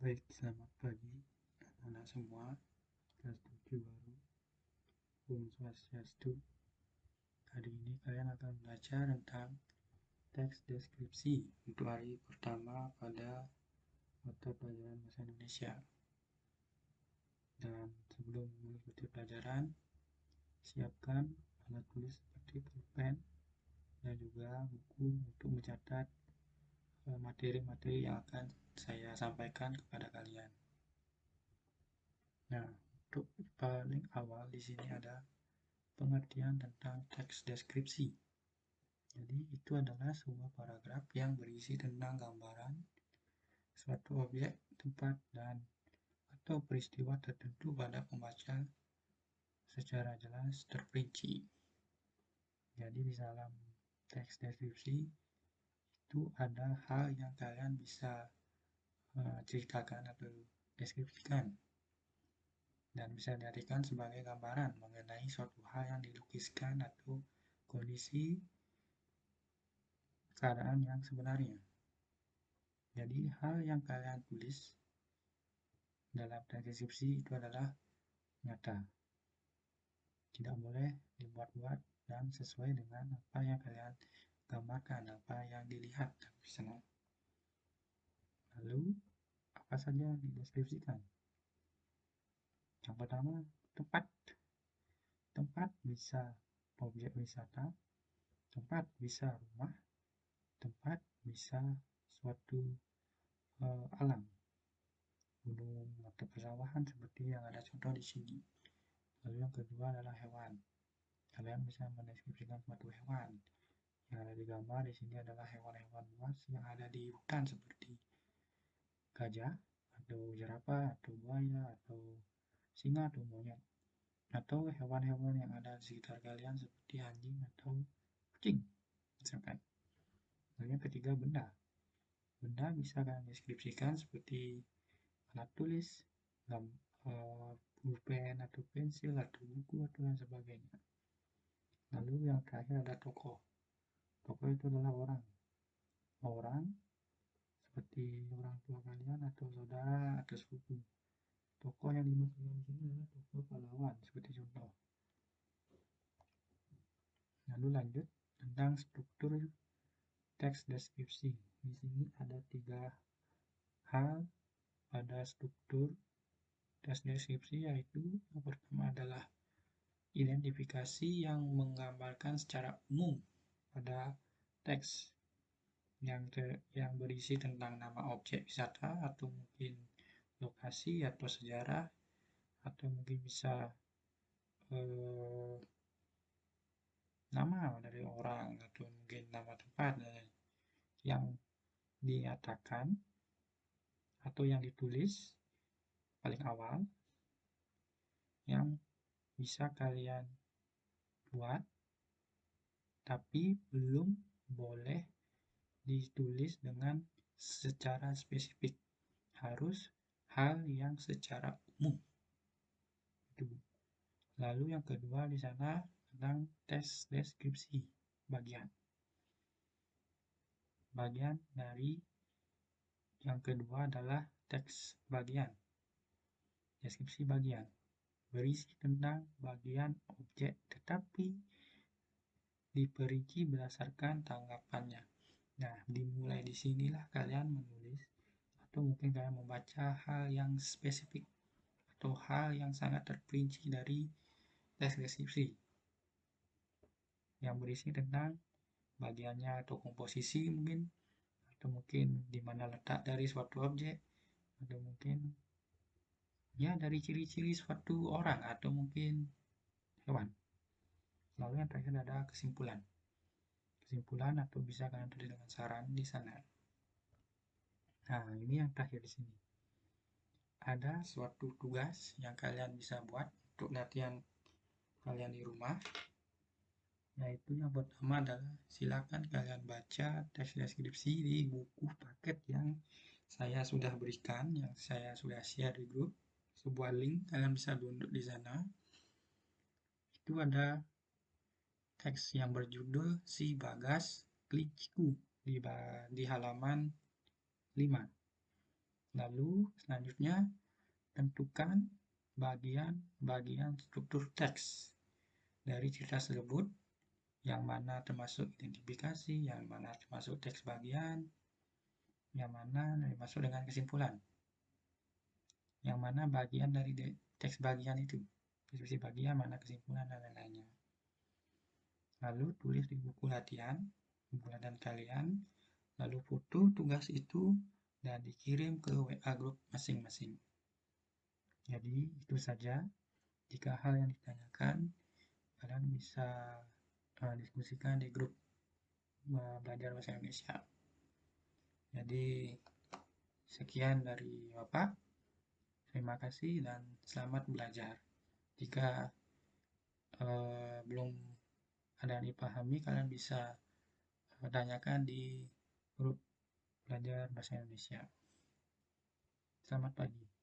Baik, selamat pagi anak-anak semua, kelas 7 baru, Om Swastiastu. Hari ini kalian akan belajar tentang teks deskripsi untuk hari pertama pada mata pelajaran Bahasa Indonesia. Dan sebelum mengikuti pelajaran, siapkan alat tulis seperti pulpen dan juga buku untuk mencatat materi-materi yang akan saya sampaikan kepada kalian. Nah, untuk paling awal di sini ada pengertian tentang teks deskripsi. Jadi itu adalah sebuah paragraf yang berisi tentang gambaran suatu objek, tempat, dan atau peristiwa tertentu pada pembaca secara jelas terperinci. Jadi di dalam teks deskripsi itu ada hal yang kalian bisa ceritakan atau deskripsikan dan bisa dijadikan sebagai gambaran mengenai suatu hal yang dilukiskan atau kondisi keadaan yang sebenarnya. Jadi hal yang kalian tulis dalam teks deskripsi itu adalah nyata. Tidak boleh dibuat-buat dan sesuai dengan apa yang kalian gambarkan, apa yang dilihat di sana. Lalu apa saja yang dideskripsikan? Yang pertama, tempat. Tempat bisa objek wisata, tempat bisa rumah, tempat bisa suatu alam, gunung atau persawahan seperti yang ada contoh di sini. Lalu yang kedua adalah hewan. Kalian bisa mendeskripsikan suatu hewan. Yang ada di gambar di sini adalah hewan-hewan buas yang ada di hutan seperti gajah atau jerapah atau buaya atau singa atau monyet, atau hewan-hewan yang ada di sekitar kalian seperti anjing atau kucing misalkan. Lalu yang ketiga, benda. Benda bisa kalian deskripsikan seperti alat tulis, pulpen atau pensil atau buku atau lain sebagainya. Lalu yang terakhir ada tokoh. Tokoh itu adalah orang. Orang seperti orang tua kalian atau saudara atau sepupu. Tokoh yang dimaksudkan di sini adalah tokoh pahlawan seperti contoh. Lalu lanjut tentang struktur teks deskripsi. Di sini ada 3 hal pada struktur teks deskripsi, yaitu yang pertama adalah identifikasi yang menggambarkan secara umum pada teks yang berisi tentang nama objek wisata atau mungkin lokasi atau sejarah atau mungkin bisa nama dari orang atau mungkin nama tempat yang dinyatakan atau yang ditulis paling awal yang bisa kalian buat, tapi belum boleh ditulis dengan secara spesifik, harus hal yang secara umum. Lalu yang kedua di sana tentang teks deskripsi bagian dari yang kedua adalah teks bagian, deskripsi bagian berisi tentang bagian objek tetapi diperinci berdasarkan tanggapannya. Nah, dimulai di sinilah kalian menulis atau mungkin kalian membaca hal yang spesifik atau hal yang sangat terperinci dari teks deskripsi yang berisi tentang bagiannya atau komposisi mungkin, atau mungkin di mana letak dari suatu objek, atau mungkin ya dari ciri-ciri suatu orang atau mungkin hewan. Lalu yang terakhir ada kesimpulan atau bisa kalian tulis dengan saran di sana. Nah, ini yang terakhir di sini. Ada suatu tugas yang kalian bisa buat untuk latihan kalian di rumah, yaitu yang pertama adalah silakan kalian baca teks deskripsi di buku paket yang saya sudah berikan, yang saya sudah share di grup. Sebuah link kalian bisa download di sana. Itu ada teks yang berjudul Si Bagas Keliciku di halaman 5. Lalu selanjutnya tentukan bagian-bagian struktur teks dari cerita tersebut, yang mana termasuk identifikasi, yang mana termasuk teks bagian, yang mana termasuk dengan kesimpulan, yang mana bagian dari teks bagian itu, deskripsi bagian, mana kesimpulan, dan lain-lainnya. Lalu tulis di buku latihan kalian, lalu foto tugas itu dan dikirim ke WA grup masing-masing. Jadi itu saja. Jika hal yang ditanyakan, kalian bisa diskusikan di grup belajar bahasa Indonesia. Jadi sekian dari Bapak. Terima kasih dan selamat belajar. Jika belum ada yang dipahami, kalian bisa tanyakan di grup belajar bahasa Indonesia. Selamat pagi.